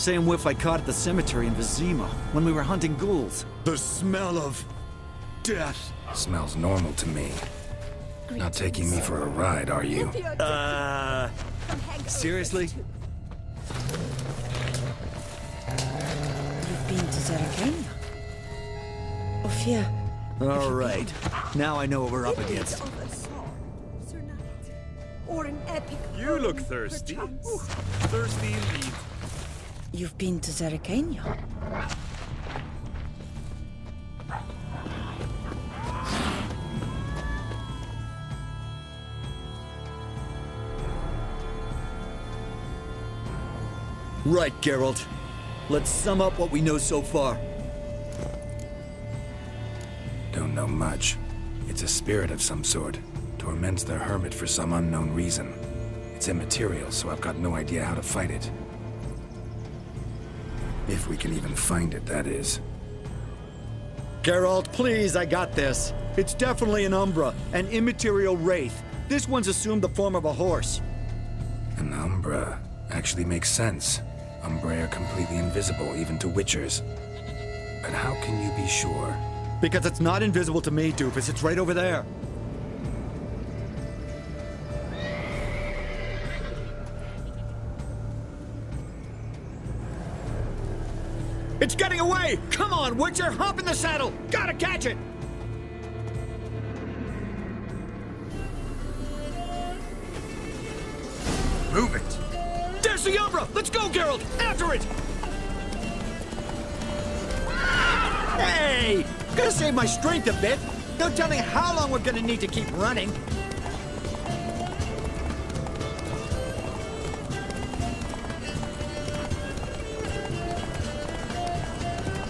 Same whiff I caught at the cemetery in Vizima when we were hunting ghouls. The smell of death. Smells normal to me. Not taking me for a ride, are you? Seriously? You've been to Zerrikania? Ophir. All right. Now I know what we're up against. Or an epic You look poem, thirsty. perchance. Ooh, thirsty indeed. You've been to Zerrikania? Right, Geralt. Let's sum up what we know so far. Don't know much. It's a spirit of some sort. Torments the hermit for some unknown reason. It's immaterial, so I've got no idea how to fight it. If we can even find it, that is. Geralt, please, I got this. It's definitely an Umbra, an immaterial wraith. This one's assumed the form of a horse. An Umbra actually makes sense. Umbrae are completely invisible, even to Witchers. But how can you be sure? Because it's not invisible to me, Doofus. It's right over there. It's getting away! Come on, Witcher! Hop in the saddle! Gotta catch it! Move it! There's the Umbra! Let's go, Geralt! After it! Hey! Gotta save my strength a bit. No telling how long we're gonna need to keep running.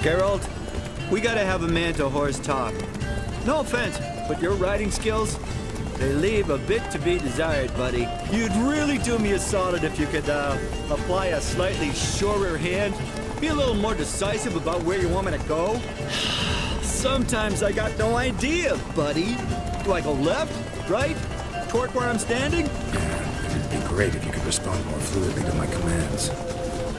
Geralt, we gotta have a man to horse talk. No offense, but your riding skills, they leave a bit to be desired, buddy. You'd really do me a solid if you could, apply a slightly surer hand. Be a little more decisive about where you want me to go. Sometimes I got no idea, buddy. Do I go left, right, toward where I'm standing? Yeah, it'd be great if you could respond more fluidly to my commands.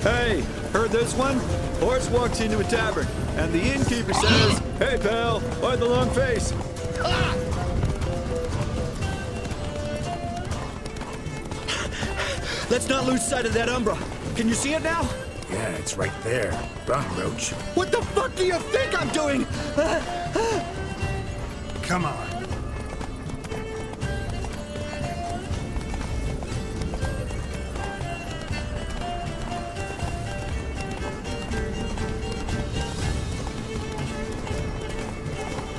Hey, heard this one? Horse walks into a tavern, and the innkeeper says, "Hey, pal, why the long face?" Ah! Let's not lose sight of that Umbra. Can you see it now? Yeah, it's right there. Run, Roach. What the fuck do you think I'm doing? Come on.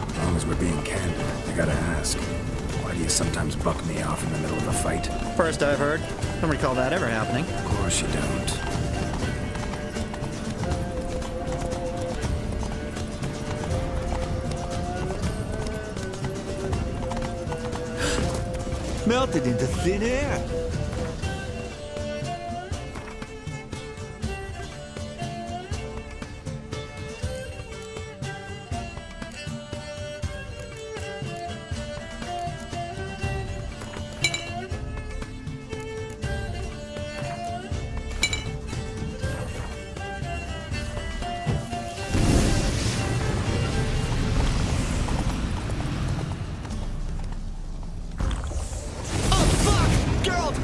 As long as we're being candid, I gotta ask. Why do you sometimes buck me off in the middle of a fight? First I've heard. Don't recall that ever happening. Of course you don't. Melted into thin air. Geralt,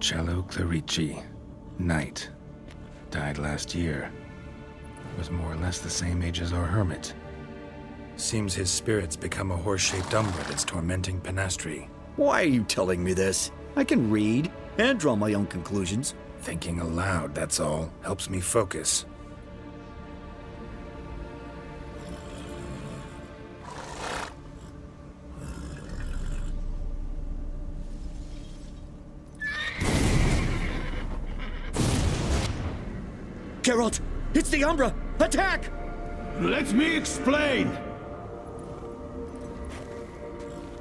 Marcello Clerici, knight. Died last year. Was more or less the same age as our hermit. Seems his spirit's become a horse-shaped umbra that's tormenting Penastri. Why are you telling me this? I can read and draw my own conclusions. Thinking aloud, that's all. Helps me focus. Geralt, it's the Umbra! Attack! Let me explain!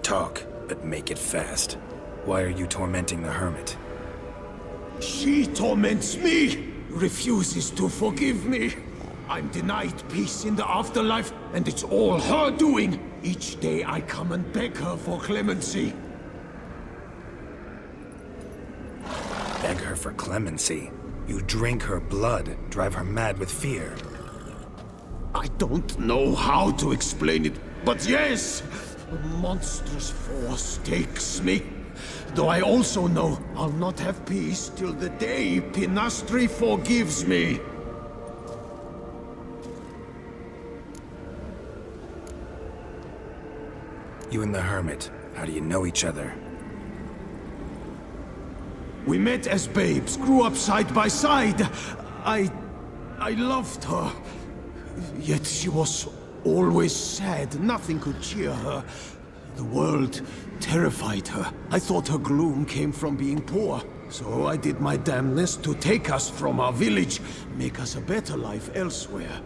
Talk, but make it fast. Why are you tormenting the hermit? She torments me, refuses to forgive me. I'm denied peace in the afterlife, and it's all her doing. Each day I come and beg her for clemency. Beg her for clemency? You drink her blood, drive her mad with fear. I don't know how to explain it, but yes, a monstrous force takes me. Though I also know I'll not have peace till the day Penastri forgives me. You and the hermit, how do you know each other? We met as babes, grew up side by side. I loved her. Yet she was always sad. Nothing could cheer her. The world terrified her. I thought her gloom came from being poor. So I did my damnedest to take us from our village, make us a better life elsewhere.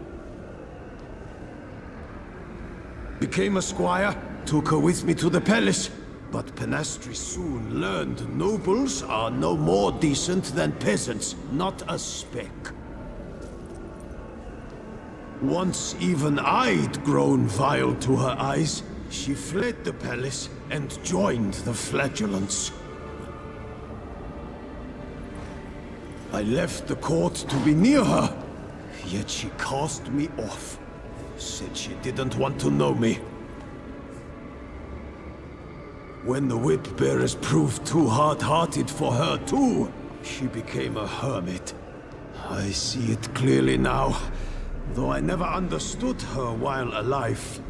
Became a squire, took her with me to the palace. But Penastri soon learned nobles are no more decent than peasants, not a speck. Once even I'd grown vile to her eyes, she fled the palace and joined the Flagellants. I left the court to be near her, yet she cast me off. Said she didn't want to know me. When the whip-bearers proved too hard-hearted for her too, she became a hermit. I see it clearly now, though I never understood her while alive.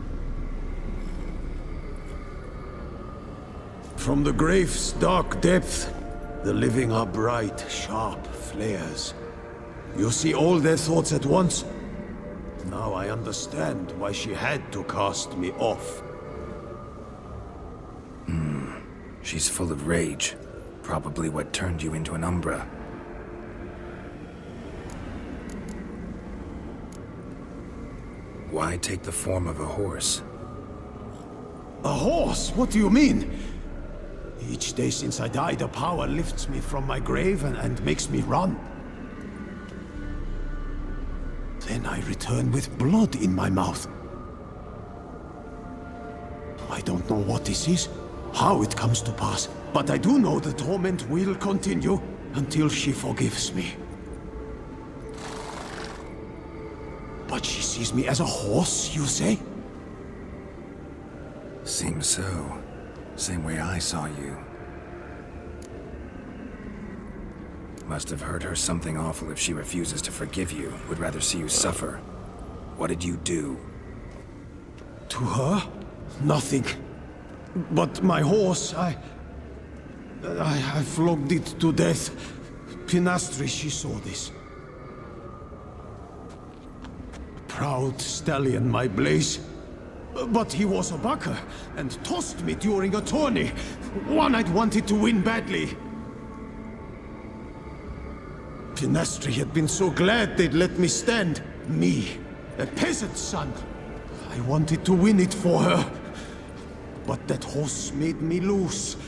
From the grave's dark depth, the living are bright, sharp flares. You see all their thoughts at once. Now I understand why she had to cast me off. She's full of rage. Probably what turned you into an Umbra. Why take the form of a horse? A horse? What do you mean? Each day since I died, a power lifts me from my grave and makes me run. Then I return with blood in my mouth. I don't know what this is, how it comes to pass, but I do know the torment will continue until she forgives me. But she sees me as a horse, you say? Seems so. Same way I saw you. Must have heard her something awful if she refuses to forgive you. Would rather see you suffer. What did you do? To her? Nothing. But my horse, I flogged it to death. Penastri, she saw this. Proud stallion, my Blaze. But he was a bucker, and tossed me during a tourney. One I'd wanted to win badly. Penastri had been so glad they'd let me stand. Me, a peasant's son. I wanted to win it for her. But that horse made me lose.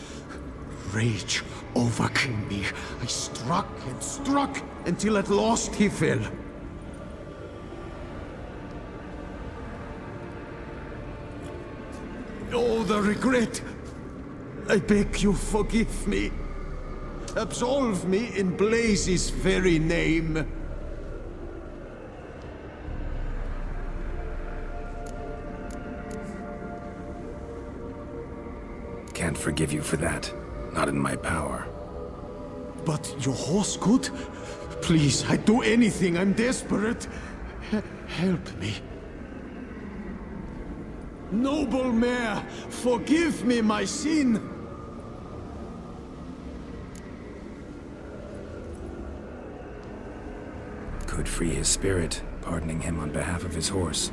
Rage overcame me. I struck and struck until at last he fell. Oh, the regret! I beg you, forgive me. Absolve me in Blaze's very name. Can't forgive you for that. Not in my power. But your horse could? Please, I'd do anything. I'm desperate. Help me. Noble mare, forgive me my sin. Could free his spirit, pardoning him on behalf of his horse.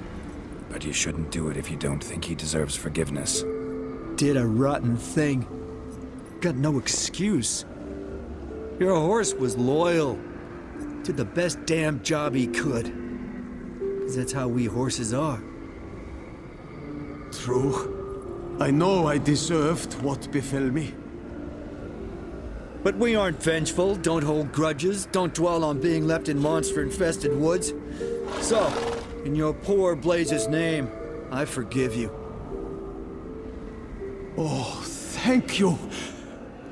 But you shouldn't do it if you don't think he deserves forgiveness. Did a rotten thing. Got no excuse. Your horse was loyal. Did the best damn job he could. 'Cause that's how we horses are. True. I know I deserved what befell me. But we aren't vengeful, don't hold grudges, don't dwell on being left in monster-infested woods. So, in your poor Blaze's name, I forgive you. Oh, thank you.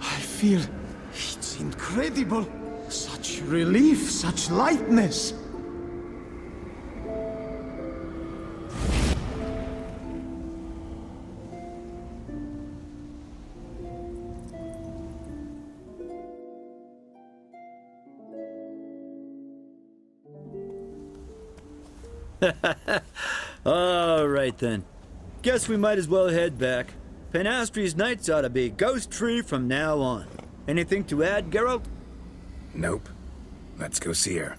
I feel it's incredible. Such relief, such lightness. All right then. Guess we might as well head back. Penastries nights ought to be ghost-free from now on. Anything to add, Geralt? Nope. Let's go see her.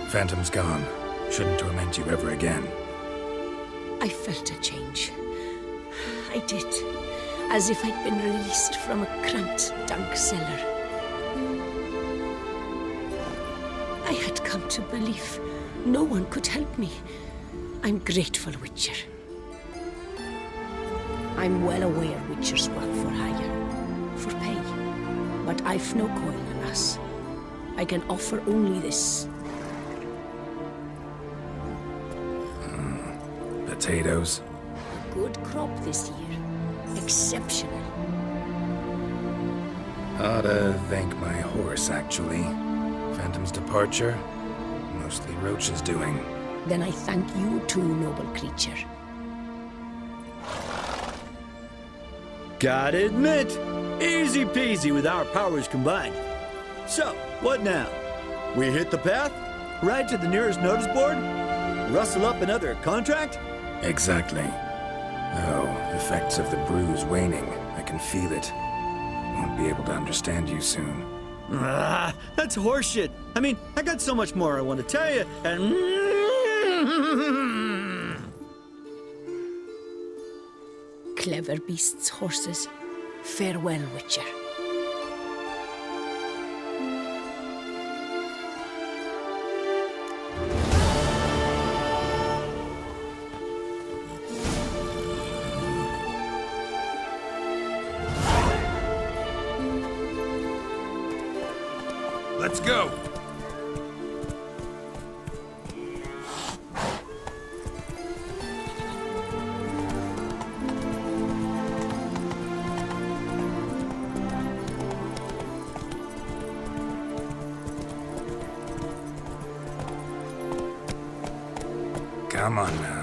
Phantom's gone. Shouldn't torment you ever again. I felt a change. I did. As if I'd been released from a cramped dunk cellar. I had come to believe no one could help me. I'm grateful, Witcher. I'm well aware Witchers work for hire, for pay. But I've no coin on us. I can offer only this. Potatoes. A good crop this year. Exceptional. Ought to thank my horse, actually. Phantom's departure, mostly Roach's doing. Then I thank you too, noble creature. Gotta admit, easy peasy with our powers combined. So, what now? We hit the path? Ride to the nearest notice board? Rustle up another contract? Exactly. Oh, effects of the bruise waning. I can feel it. Won't be able to understand you soon. That's horseshit. I mean, I got so much more I want to tell you, and... Clever beasts, horses. Farewell, Witcher. Let's go! Come on now.